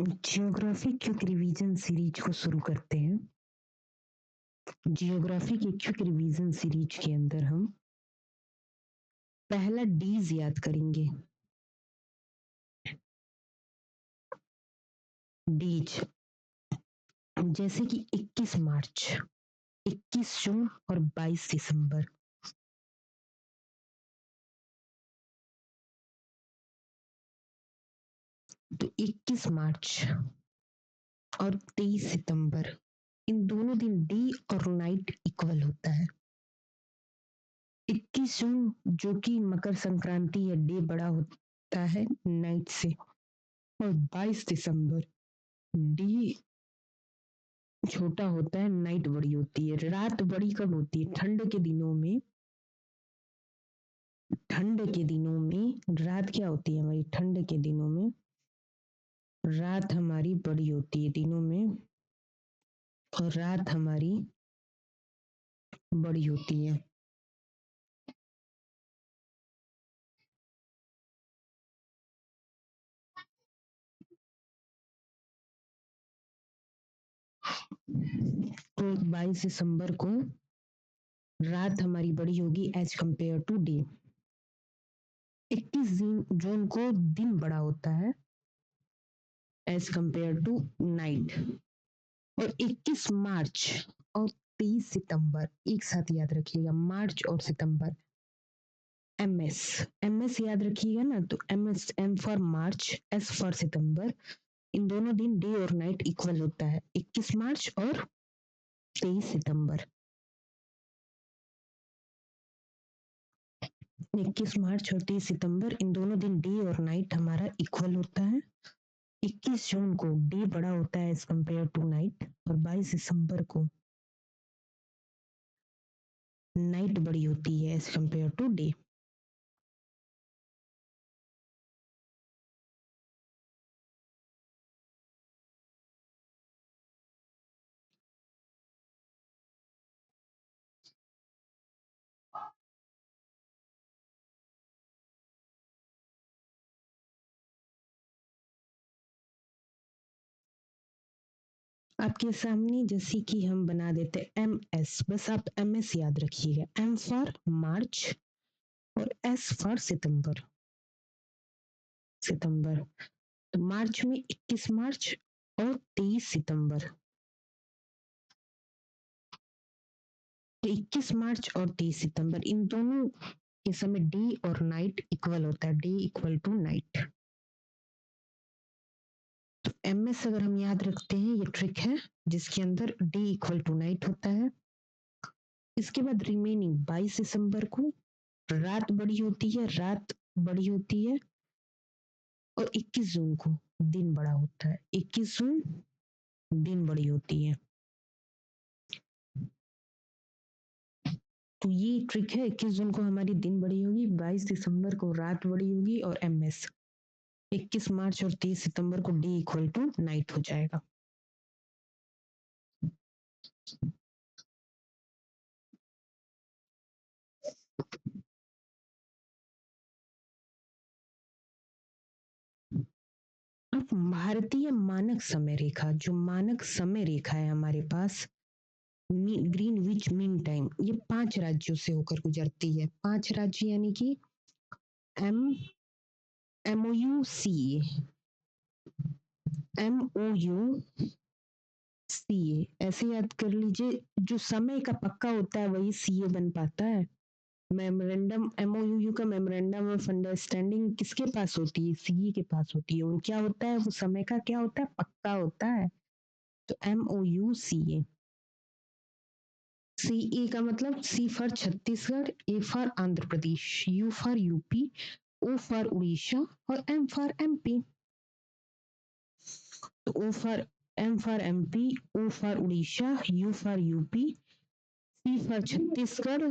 Geography quick revision series को शुरू करते हैं। जियोग्राफी के क्विक रिवीजन सीरीज के अंदर हम पहला डीज याद करेंगे। डीज जैसे कि 21 मार्च, 21 जून और 22 दिसंबर। तो 21 मार्च और 23 सितंबर, इन दोनों दिन डे और नाइट इक्वल होता है। 21 जून जो कि मकर संक्रांति है, डे बड़ा होता है नाइट से, और 22 दिसंबर डे छोटा होता है, नाइट बड़ी होती है। रात बड़ी कब होती है? ठंड के दिनों में। ठंड के दिनों में रात क्या होती है हमारी? ठंड के दिनों में रात हमारी बड़ी होती है दिनों में, और रात हमारी बड़ी होती है। तो 22 दिसंबर को रात हमारी बड़ी होगी एज कंपेयर टू डे। 21 जून को दिन बड़ा होता है एज कंपेयर टू नाइट। और 21 मार्च और 23 सितंबर एक साथ याद रखिएगा, मार्च और सितंबर। एमएस याद रखिएगा ना, तो MS, M for March, S for सितंबर। इन दोनों दिन डे और नाइट इक्वल होता है, 21 मार्च और 23 सितंबर। 21 मार्च और 23 सितंबर, इन दोनों दिन डे और नाइट हमारा इक्वल होता है। 21 जून को डे बड़ा होता है एज कंपेयर टू नाइट, और 22 दिसंबर को नाइट बड़ी होती है एज कंपेयर टू डे। आपके सामने जैसे कि हम बना देते एम एस, बस आप एम एस याद रखिएगा। एम फॉर मार्च और एस फॉर सितंबर। सितंबर तो मार्च में 21 मार्च और 23 सितंबर। 21 मार्च और 23 सितंबर, इन दोनों के समय डे और नाइट इक्वल होता है, डे इक्वल टू नाइट। तो एम एस अगर हम याद रखते हैं, ये ट्रिक है जिसके अंदर डे इक्वल टू नाइट होता है। इसके बाद रिमेनिंग 22 दिसंबर को रात बड़ी होती है, रात बड़ी होती है, और 21 जून को दिन बड़ा होता है। 21 जून दिन बड़ी होती है। तो ये ट्रिक है। 21 जून को हमारी दिन बड़ी होगी, 22 दिसंबर को रात बड़ी होगी, और एम एस 21 मार्च और 30 सितंबर को डे इक्वल टू नाइट हो जाएगा। अब भारतीय मानक समय रेखा, जो मानक समय रेखा है हमारे पास, ग्रीनविच मीन टाइम, ये 5 राज्यों से होकर गुजरती है। 5 राज्य यानी कि एम एमओयू सी, एमओयू सी, ऐसे याद कर लीजिए। जो समय का पक्का होता है वही सीए बन पाता है। मेमोरेंडम, एमओयू का मेमोरेंडम ऑफ अंडरस्टैंडिंग किसके पास होती है? सीए के पास होती है। और क्या होता है वो? समय का क्या होता है? पक्का होता है। तो एमओयू सीए। सीए का मतलब C for Chhattisgarh, A for Andhra Pradesh, U for UP, O for Orissa, और एम फॉर एमपी। तो O for, M for MP, O for Orissa, U for UP, C for Chhattisgarh,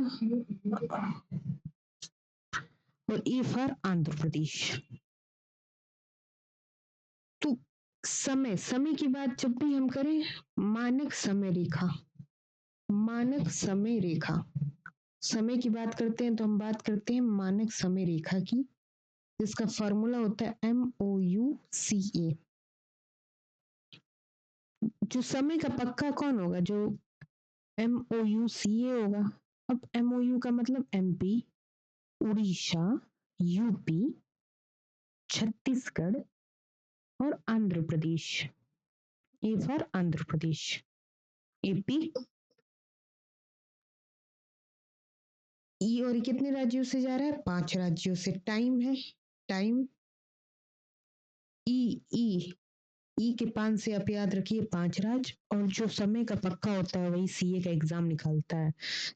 और ए फॉर आंध्र प्रदेश। तो समय, समय की बात जब भी हम करें, मानक समय रेखा, मानक समय रेखा, समय की बात करते हैं तो हम बात करते हैं मानक समय रेखा की, जिसका फॉर्मूला होता है एम ओ यू सी ए। जो समय का पक्का कौन होगा? जो MOUCA होगा। अब MOU का मतलब MP, उड़ीसा, यूपी, छत्तीसगढ़ और Andhra Pradesh. A for Andhra Pradesh. AP, ई और कितने राज्यों से जा रहा है? 5 राज्यों से। टाइम है, टाइम ई ई ई के 5 से आप याद रखिए 5 राज्य, और जो समय का पक्का होता है वही सीए का एग्जाम निकालता है,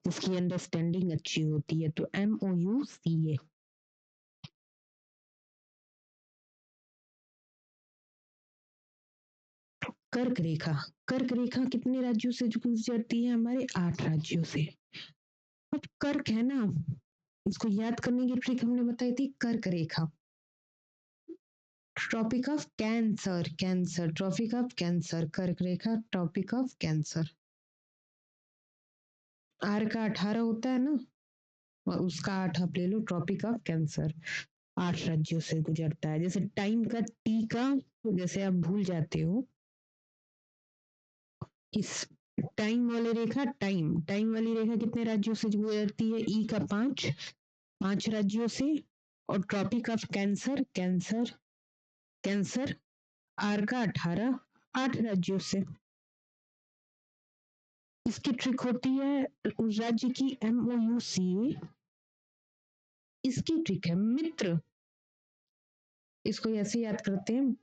जिसकी अंडरस्टैंडिंग अच्छी होती है। तो MOUCA। कर्क रेखा, कर्क रेखा कितने राज्यों से गुजरती है? हमारे 8 राज्यों से। अब कर्क है ना, इसको याद करने की ट्रिक हमने बताई थी, कर्क रेखा। Tropic of cancer, cancer, tropic of cancer, कर्क रेखा, ट्रॉपिक ऑफ कैंसर। आर का 18 होता है ना, और उसका 8 आप ले लो, ट्रॉपिक ऑफ कैंसर। 8 राज्यों से गुजरता है। जैसे टाइम का टी का, जैसे आप भूल जाते हो, इस टाइम वाली रेखा, टाइम वाली रेखा कितने राज्यों से गुजरती है? ई का 5 राज्यों से। और tropic of cancer, cancer, cancer, R का 18, 8 राज्यों से। इसकी ट्रिक होती है राज्य की MOUCA। इसकी ट्रिक है मित्र, इसको ऐसे याद करते हैं,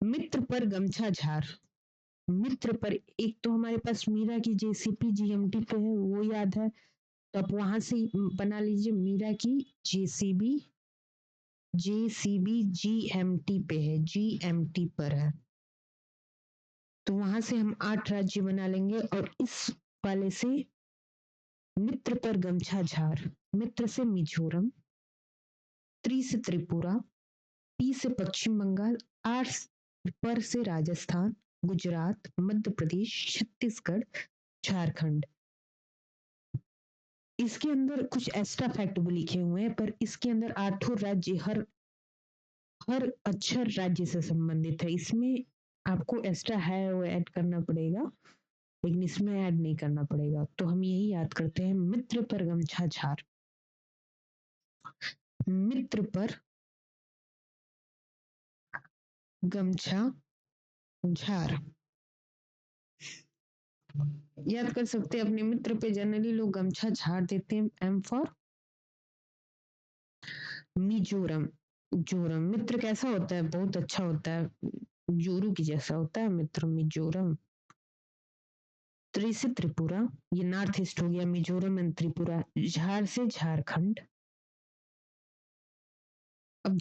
मित्र पर गमछा झार। मित्र पर, एक तो हमारे पास मीरा की JCP GMT पे है, वो याद है, तो आप वहां से बना लीजिए। मीरा की JCB GMT पे है, GMT पर है, तो वहां से हम 8 राज्य बना लेंगे। और इस वाले से मित्र पर गमछा झार, मित्र से मिजोरम, त्रि से त्रिपुरा, पी से पश्चिम बंगाल, आर पर से राजस्थान, गुजरात, मध्य प्रदेश, छत्तीसगढ़, झारखंड। इसके अंदर कुछ एक्स्ट्रा फैक्ट भी लिखे हुए हैं, पर इसके अंदर 8 राज्य, हर अक्षर राज्य से संबंधित है। इसमें आपको एक्स्ट्रा है वो ऐड करना पड़ेगा, लेकिन इसमें ऐड नहीं करना पड़ेगा। तो हम यही याद करते हैं, मित्र पर गमछा झार, मित्र पर गमछा झार। याद कर सकते हैं, अपने मित्र पे जनरली लोग गमछा झाड़ देते हैं। M for Mizoram. जोरम, मित्र कैसा होता है? बहुत अच्छा होता है, जोरू की जैसा होता है मित्र, मिजोरम। त्रि से त्रिपुरा, ये नॉर्थ ईस्ट हो गया, मिजोरम एंड त्रिपुरा। झार से झारखंड। अब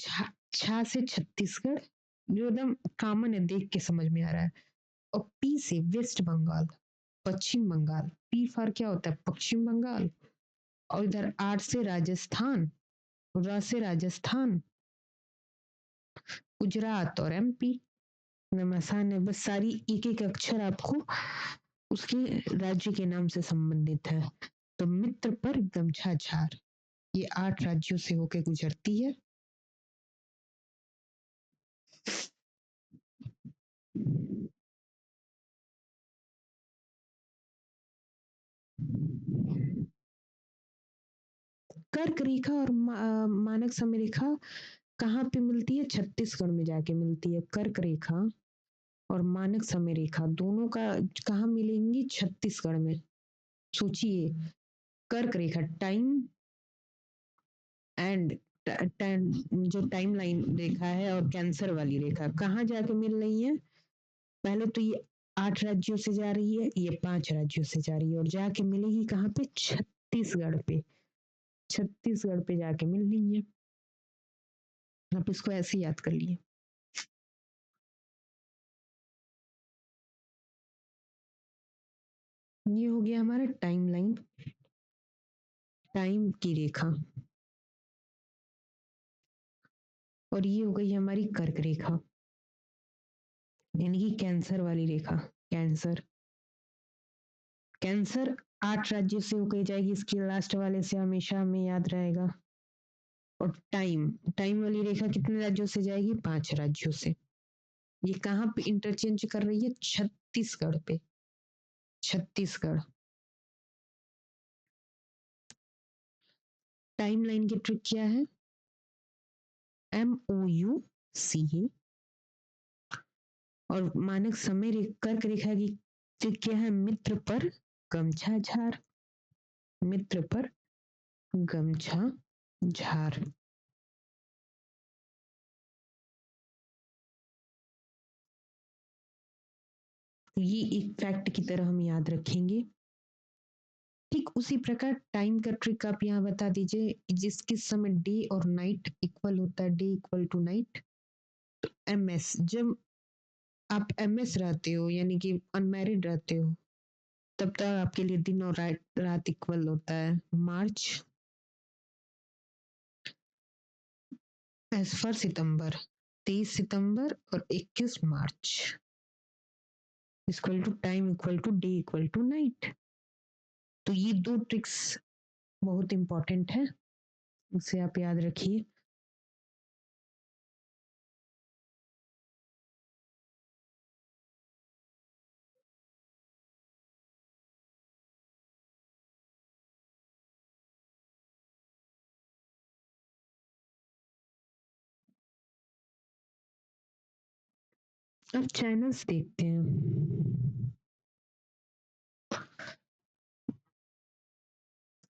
छा से छत्तीसगढ़, जो एकदम कॉमन है, देख के समझ में आ रहा है। और पी से वेस्ट बंगाल, पश्चिम बंगाल। पी फॉर क्या होता है? पश्चिम बंगाल। और इधर 8 से राजस्थान, र से राजस्थान, गुजरात और MP। एकदम आसान है, बस सारी एक एक अक्षर आपको उसके राज्य के नाम से संबंधित है। तो मित्र पर गमछा झार, ये 8 राज्यों से होकर गुजरती है। कर्क रेखा और मानक समय रेखा कहाँ पे मिलती है? छत्तीसगढ़ में जाके मिलती है। कर्क रेखा और मानक समय रेखा दोनों का कहाँ मिलेंगी? छत्तीसगढ़ में। सोचिए, कर्क रेखा टाइम एंड जो टाइम लाइन रेखा है, और कैंसर वाली रेखा कहाँ जाके मिल रही है? पहले तो ये 8 राज्यों से जा रही है, ये 5 राज्यों से जा रही है, और जाके मिलेगी कहाँ पे? छत्तीसगढ़ पे। छत्तीसगढ़ पे जाके मिल रही है। आप इसको ऐसे याद कर लिए। ये हो गया हमारा टाइम लाइन, टाइम की रेखा। और ये हो गई हमारी कर्क रेखा, यानी कि कैंसर वाली रेखा। कैंसर, कैंसर 8 राज्यों से होकर जाएगी, इसकी लास्ट वाले से हमेशा हमें याद रहेगा। और टाइम, टाइम वाली रेखा कितने राज्यों से जाएगी? 5 राज्यों से। ये कहाँ पे इंटरचेंज कर रही है? छत्तीसगढ़ पे, छत्तीसगढ़। टाइमलाइन की ट्रिक क्या है? MOUCA। और मानक समय कर्क रेखा की ट्रिक क्या है? मित्र पर गमछा झार, मित्र पर गमछा झार। ये एक फैक्ट की तरह हम याद रखेंगे। ठीक उसी प्रकार टाइम का ट्रिक आप यहाँ बता दीजिए, जिस किस समय डे और नाइट इक्वल होता है, डे इक्वल टू नाइट। तो MS, जब आप MS रहते हो यानी कि अनमैरिड रहते हो, तब तक आपके लिए दिन और रात इक्वल होता है। मार्च एज फॉर सितंबर, 23 सितंबर और 21 मार्च equal to time equal to day equal to night. तो ये दो ट्रिक्स बहुत इंपॉर्टेंट है, उसे आप याद रखिए। अब चैनल्स देखते हैं।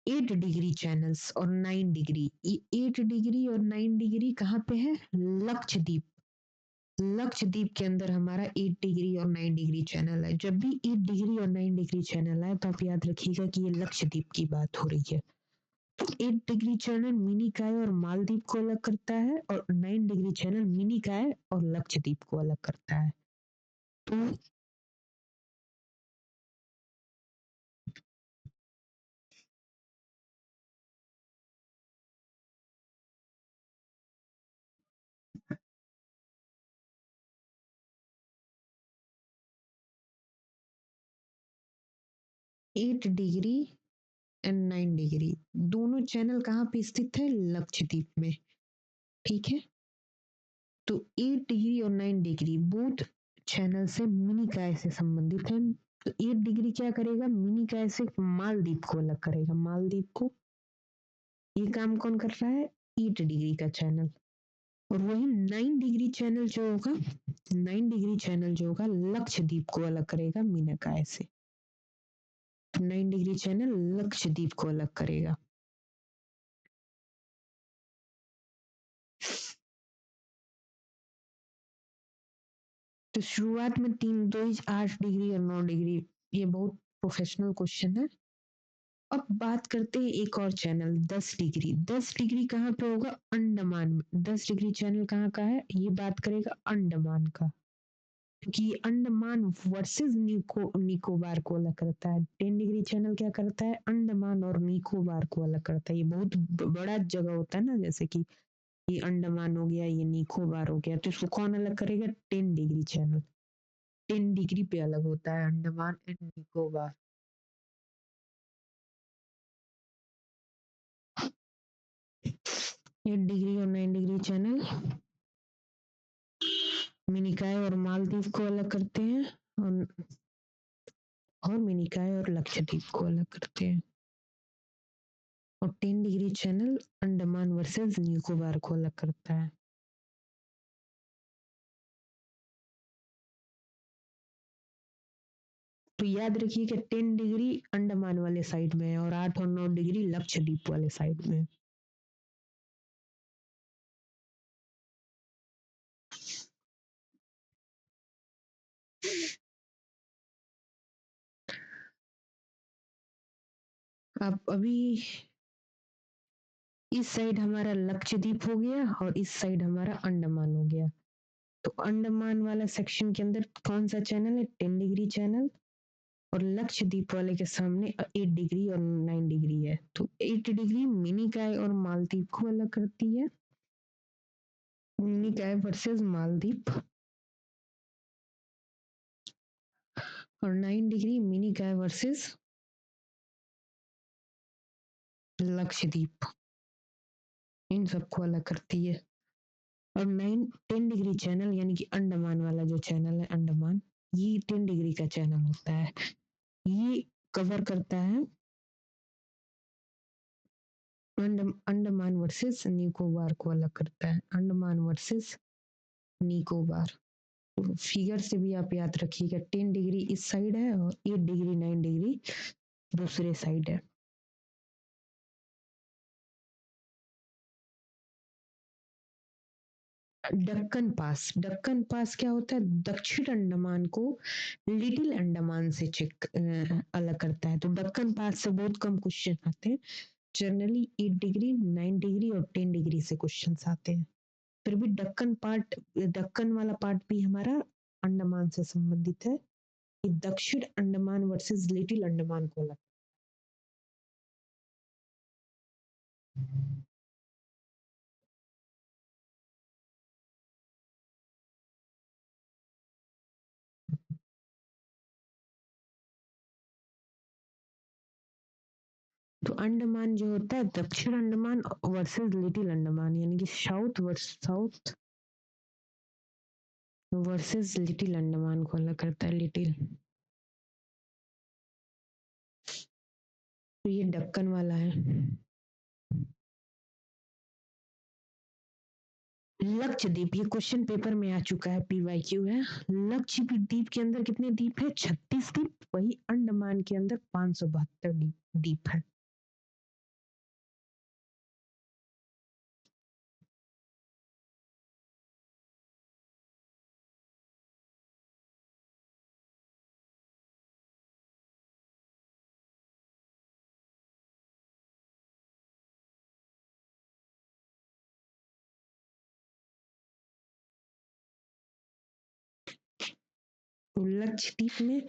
8 डिग्री चैनल्स और 9 डिग्री, 8 डिग्री और 9 डिग्री कहाँ पे है? लक्षद्वीप। लक्षद्वीप के अंदर हमारा 8 डिग्री और 9 डिग्री चैनल है। जब भी 8 डिग्री और 9 डिग्री चैनल है तो आप याद रखिएगा कि ये लक्षद्वीप की बात हो रही है। तो 8 डिग्री चैनल मिनिकॉय और मालदीव को अलग करता है और 9 डिग्री चैनल मिनिकॉय और लक्षद्वीप को अलग करता है। तो 8 डिग्री एंड 9 डिग्री दोनों चैनल कहाँ पे स्थित है? लक्षद्वीप में। ठीक है, तो 8 डिग्री और 9 डिग्री बोथ चैनल से मिनिकॉय से संबंधित है। तो 8 डिग्री क्या करेगा? मिनिकॉय से मालदीव को अलग करेगा, मालदीव को। ये काम कौन कर रहा है? 8 डिग्री का चैनल। और वही 9 डिग्री चैनल जो होगा, 9 डिग्री चैनल जो होगा लक्षद्वीप को अलग करेगा मीनाकाय से। 9 डिग्री चैनल लक्षद्वीप को अलग करेगा। तो शुरुआत में 3 2 8 डिग्री और 9 डिग्री, ये बहुत प्रोफेशनल क्वेश्चन है। अब बात करते हैं एक और चैनल 10 डिग्री। 10 डिग्री कहाँ पे होगा? अंडमान में। 10 डिग्री चैनल कहाँ का है? ये बात करेगा अंडमान का, क्योंकि अंडमान वर्सेस निकोबार को अलग करता है। 10 डिग्री चैनल क्या करता है? अंडमान और निकोबार को अलग करता है। ये बहुत बड़ा जगह होता है ना, जैसे कि ये अंडमान हो गया, ये निकोबार हो गया, तो इसको कौन अलग करेगा? 10 डिग्री चैनल। 10 डिग्री पे अलग होता है अंडमान एंड निकोबार। 8 डिग्री और 9 डिग्री चैनल मिनिकॉय और मालदीव को अलग करते हैं और मिनिकॉय और लक्षद्वीप को अलग करते हैं। और 10 degree channel Andaman versus Nicobar को अलग करता है। तो याद रखिए कि 10 डिग्री अंडमान वाले साइड में है और 8 और 9 डिग्री लक्षद्वीप वाले साइड में है। अब अभी इस साइड हमारा लक्षद्वीप हो गया और इस साइड हमारा अंडमान हो गया। तो अंडमान वाला सेक्शन के अंदर कौन सा चैनल है? 10 डिग्री चैनल। और लक्षद्वीप वाले के सामने 8 डिग्री और 9 डिग्री है। तो 8 डिग्री मिनिकॉय और मालदीव को अलग करती है, मिनिकॉय वर्सेस मालदीव। और 9 डिग्री मिनिकॉय वर्सेस लक्षद्वीप, इन सबको अलग करती है। और 10 डिग्री चैनल यानी कि अंडमान वाला जो चैनल है अंडमान, ये 10 डिग्री का चैनल होता है। ये कवर करता है अंडमान वर्सेस निकोबार को अलग करता है, अंडमान वर्सेस निकोबार। तो फिगर से भी आप याद रखिएगा 10 डिग्री इस साइड है और 8 डिग्री 9 डिग्री दूसरे साइड है। डक्कन पास क्या होता है, दक्षिण अंडमान को लिटिल अंडमान से अलग करता है। तो डक्कन पास से बहुत कम क्वेश्चन आते हैं, जनरली 8 डिग्री 9 डिग्री और 10 डिग्री से क्वेश्चन आते हैं। फिर भी दक्कन वाला पार्ट भी हमारा अंडमान से संबंधित है। दक्षिण अंडमान वर्सेस लिटिल अंडमान को अलग। तो अंडमान जो होता है दक्षिण अंडमान वर्सेस लिटिल अंडमान यानी कि साउथ वर्सेस लिटिल अंडमान को अलग करता है लिटिल। तो ये दक्कन वाला है। लक्षद्वीप, ये क्वेश्चन पेपर में आ चुका है, पीवाईक्यू है। लक्षद्वीप के अंदर कितने द्वीप है, 36 द्वीप। वही अंडमान के अंदर 572 द्वीप है। तो लक्षद्वीप में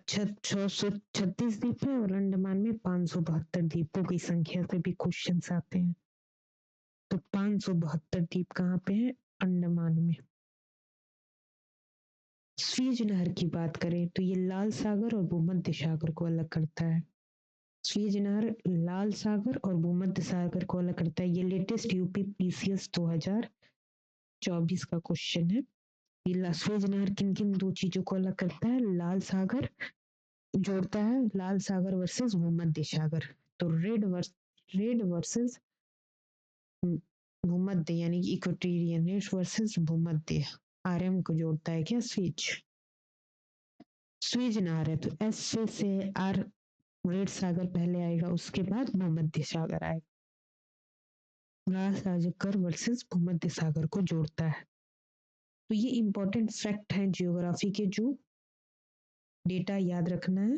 636 द्वीप है और अंडमान में 572 द्वीपों की संख्या से भी क्वेश्चन आते हैं। तो 572 द्वीप कहाँ पे है, अंडमान में। स्वेज नहर की बात करें तो ये लाल सागर और भूमध्य सागर को अलग करता है। स्वेज नहर लाल सागर और भूमध्य सागर को अलग करता है। ये लेटेस्ट यूपी पीसीएस 2024 का क्वेश्चन है। ये स्वेज नहर किन किन दो चीजों को अलग करता है, लाल सागर जोड़ता है, लाल सागर वर्सेस भूमध्य सागर। तो रेड वर्सेस भूमध्य यानी इक्वेटोरियन, रेड वर्सेस भूमध्य, आरएम को जोड़ता है क्या, स्वेज नहर है। तो एस से आर, रेड सागर पहले आएगा, उसके बाद भूमध्य सागर आएगा। लाल सागर वर्सेस भूमध्य सागर को जोड़ता है। तो ये इंपॉर्टेंट फैक्ट है जियोग्राफी के, जो डेटा याद रखना है।